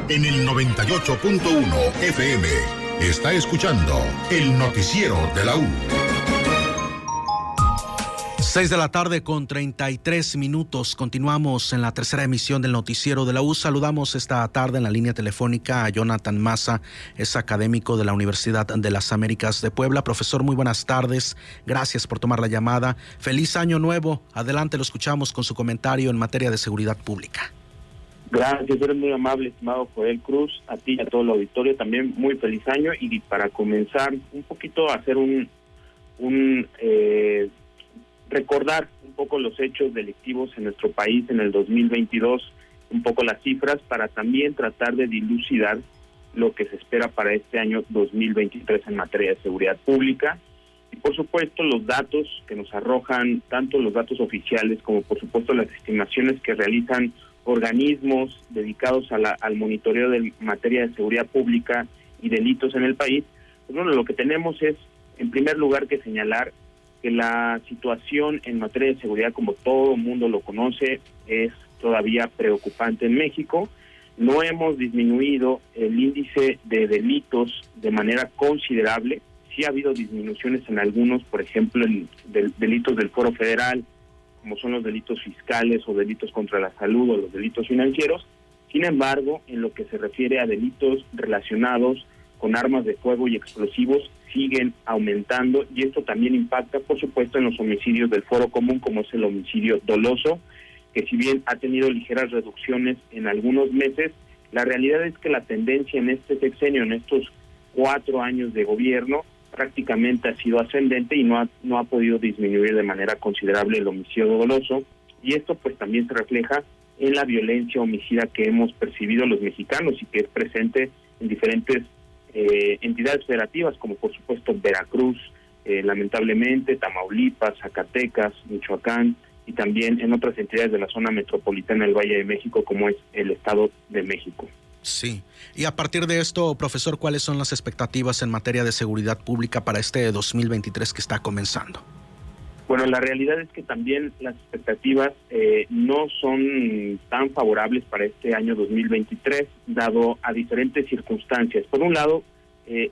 en el 98.1 FM. Está escuchando el noticiero de la U. 6:33 p.m. Continuamos en la tercera emisión del noticiero de la U. Saludamos esta tarde en la línea telefónica a Jonathan Maza, es académico de la Universidad de las Américas de Puebla. Profesor, muy buenas tardes. Gracias por tomar la llamada. Feliz año nuevo. Adelante, lo escuchamos con su comentario en materia de seguridad pública. Gracias, eres muy amable, estimado Joel Cruz. A ti y a todo el auditorio también muy feliz año. Y para comenzar un poquito a hacer recordar un poco los hechos delictivos en nuestro país en el 2022, un poco las cifras, para también tratar de dilucidar lo que se espera para este año 2023 en materia de seguridad pública. Y por supuesto los datos que nos arrojan, tanto los datos oficiales como por supuesto las estimaciones que realizan organismos dedicados al monitoreo de materia de seguridad pública y delitos en el país. Pues bueno, lo que tenemos es, en primer lugar, que señalar que la situación en materia de seguridad, como todo el mundo lo conoce, es todavía preocupante en México. No hemos disminuido el índice de delitos de manera considerable. Sí ha habido disminuciones en algunos, por ejemplo, en delitos del Foro Federal, como son los delitos fiscales o delitos contra la salud o los delitos financieros. Sin embargo, en lo que se refiere a delitos relacionados con armas de fuego y explosivos, siguen aumentando, y esto también impacta, por supuesto, en los homicidios del Foro Común, como es el homicidio doloso, que si bien ha tenido ligeras reducciones en algunos meses, la realidad es que la tendencia en este sexenio, en estos 4 años de gobierno, prácticamente ha sido ascendente y no ha podido disminuir de manera considerable el homicidio doloso, y esto pues también se refleja en la violencia homicida que hemos percibido los mexicanos y que es presente en diferentes entidades federativas, como por supuesto Veracruz, lamentablemente, Tamaulipas, Zacatecas, Michoacán, y también en otras entidades de la zona metropolitana del Valle de México, como es el Estado de México. Sí, y a partir de esto, profesor, ¿cuáles son las expectativas en materia de seguridad pública para este 2023 que está comenzando? Bueno, la realidad es que también las expectativas no son tan favorables para este año 2023, dado a diferentes circunstancias. Por un lado,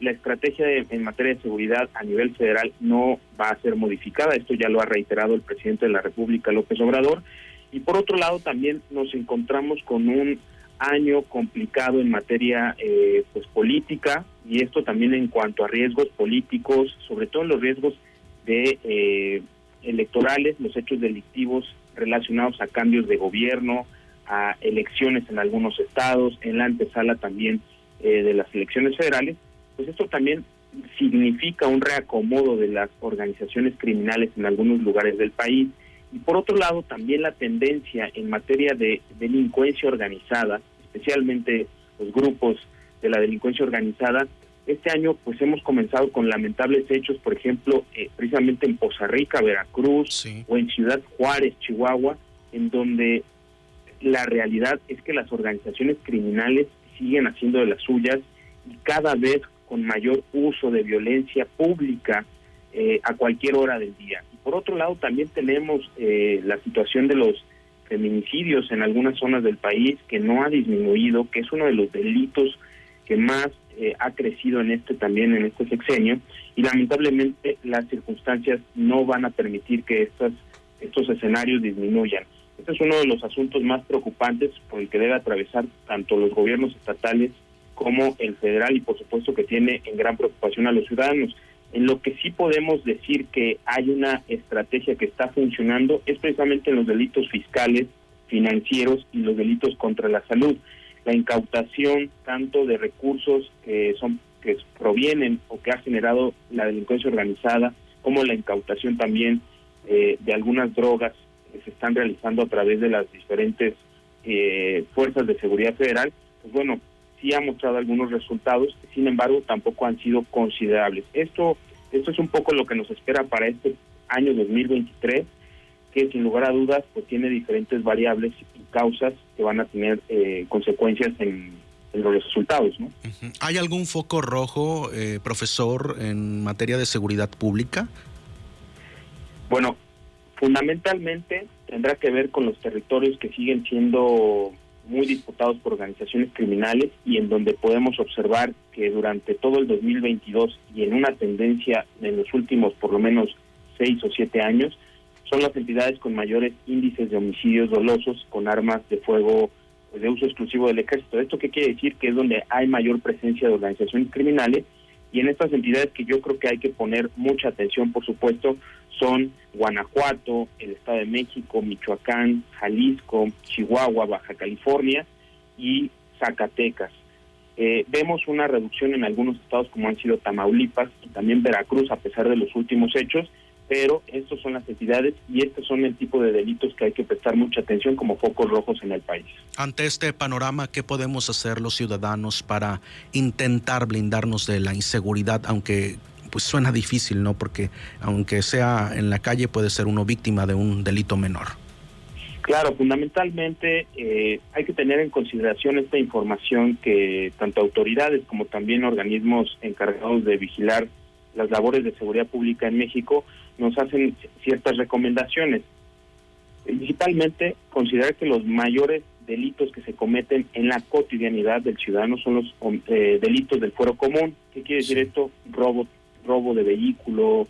la estrategia en materia de seguridad a nivel federal no va a ser modificada, esto ya lo ha reiterado el presidente de la República, López Obrador, y por otro lado también nos encontramos con un año complicado en materia pues política, y esto también en cuanto a riesgos políticos, sobre todo los riesgos de electorales, los hechos delictivos relacionados a cambios de gobierno, a elecciones en algunos estados, en la antesala también de las elecciones federales. Pues esto también significa un reacomodo de las organizaciones criminales en algunos lugares del país. Y por otro lado, también la tendencia en materia de delincuencia organizada, especialmente los grupos de la delincuencia organizada. Este año pues hemos comenzado con lamentables hechos, por ejemplo, precisamente en Poza Rica, Veracruz, sí, o en Ciudad Juárez, Chihuahua, en donde la realidad es que las organizaciones criminales siguen haciendo de las suyas y cada vez con mayor uso de violencia pública a cualquier hora del día. Y por otro lado también tenemos la situación de los feminicidios en algunas zonas del país, que no ha disminuido, que es uno de los delitos que más ha crecido en este sexenio, y lamentablemente las circunstancias no van a permitir que estos escenarios disminuyan. Este es uno de los asuntos más preocupantes por el que debe atravesar tanto los gobiernos estatales como el federal, y por supuesto que tiene en gran preocupación a los ciudadanos. En lo que sí podemos decir que hay una estrategia que está funcionando es precisamente en los delitos fiscales, financieros y los delitos contra la salud. La incautación tanto de recursos que provienen o que ha generado la delincuencia organizada, como la incautación también de algunas drogas que se están realizando a través de las diferentes fuerzas de seguridad federal, pues bueno, sí ha mostrado algunos resultados, sin embargo tampoco han sido considerables. Esto es un poco lo que nos espera para este año 2023, que sin lugar a dudas pues tiene diferentes variables y causas que van a tener consecuencias en los resultados, ¿no? ¿Hay algún foco rojo, profesor, en materia de seguridad pública? Bueno, fundamentalmente tendrá que ver con los territorios que siguen siendo muy disputados por organizaciones criminales y en donde podemos observar que durante todo el 2022 y en una tendencia en los últimos por lo menos 6 o 7 años, son las entidades con mayores índices de homicidios dolosos con armas de fuego de uso exclusivo del ejército. ¿Esto qué quiere decir? Que es donde hay mayor presencia de organizaciones criminales, y en estas entidades que yo creo que hay que poner mucha atención, por supuesto, son Guanajuato, el Estado de México, Michoacán, Jalisco, Chihuahua, Baja California y Zacatecas. Vemos una reducción en algunos estados como han sido Tamaulipas y también Veracruz, a pesar de los últimos hechos, pero estos son las entidades y estos son el tipo de delitos que hay que prestar mucha atención como focos rojos en el país. Ante este panorama, ¿qué podemos hacer los ciudadanos para intentar blindarnos de la inseguridad? Aunque pues suena difícil, ¿no? Porque aunque sea en la calle, puede ser uno víctima de un delito menor. Claro, fundamentalmente hay que tener en consideración esta información que tanto autoridades como también organismos encargados de vigilar las labores de seguridad pública en México nos hacen ciertas recomendaciones. Principalmente, considerar que los mayores delitos que se cometen en la cotidianidad del ciudadano son los delitos del fuero común. ¿Qué quiere decir esto? Robo de vehículo,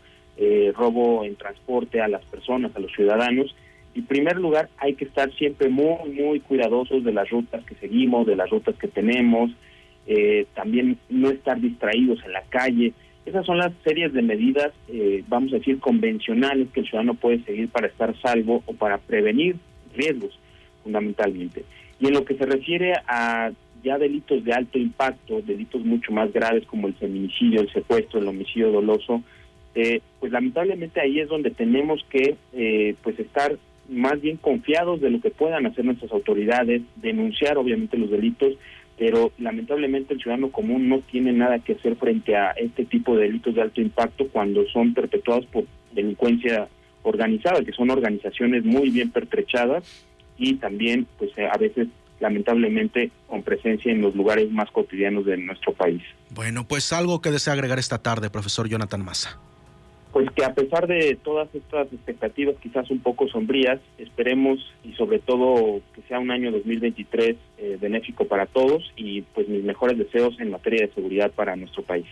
robo en transporte a las personas, a los ciudadanos. En primer lugar, hay que estar siempre muy, muy cuidadosos de las rutas que seguimos, de las rutas que tenemos, también no estar distraídos en la calle. Esas son las series de medidas, vamos a decir, convencionales que el ciudadano puede seguir para estar salvo o para prevenir riesgos, fundamentalmente. Y en lo que se refiere a ya delitos de alto impacto, delitos mucho más graves como el feminicidio, el secuestro, el homicidio doloso, pues lamentablemente ahí es donde tenemos que pues estar más bien confiados de lo que puedan hacer nuestras autoridades, denunciar obviamente los delitos, pero lamentablemente el ciudadano común no tiene nada que hacer frente a este tipo de delitos de alto impacto cuando son perpetuados por delincuencia organizada, que son organizaciones muy bien pertrechadas y también pues a veces lamentablemente con presencia en los lugares más cotidianos de nuestro país. Bueno, pues algo que desea agregar esta tarde, profesor Jonathan Massa. Pues que a pesar de todas estas expectativas quizás un poco sombrías, esperemos y sobre todo que sea un año 2023 benéfico para todos y pues mis mejores deseos en materia de seguridad para nuestro país.